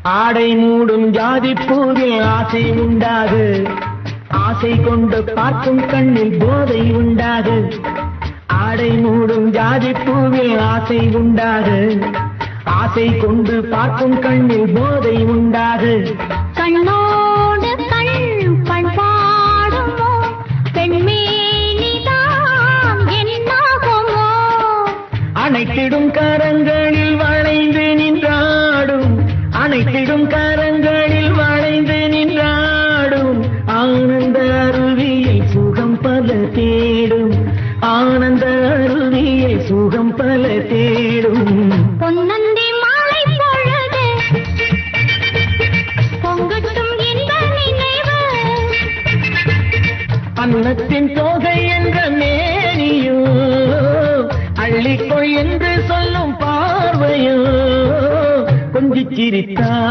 ஆடை மூடும் ஜாதி பூவில் ஆசை உண்டாது, ஆசை கொண்டு பார்க்கும் கண்ணில் போதை உண்டாது. ஆடை மூடும் ஜாதி பூவில் ஆசை உண்டாது, ஆசை கொண்டு பார்க்கும் கண்ணில் போதை உண்டாது. கண்ணோடு கண் பண்பாடுமோ பெண்மேனிதான் என்னாகுமோ? அனைத்திடும் கரங்களில் வளைந்து நின்றாடும், அனைத்திடும் கரங்களில் வளைந்து நின்றாடும். ஆனந்த அருவியில் சுகம் பல தேடும், ஆனந்த அருவியில் சுகம் பல தேடும். பொன்னந்தி மாலை பொழுது பொங்கட்டும் இன்ப நினைவு, அன்னத்தின் தோகை என்ற மேனியோ, அள்ளிக்கொள் என்று சொல்லும் பார்வையோ, கொஞ்சிச் சிரித்தார்.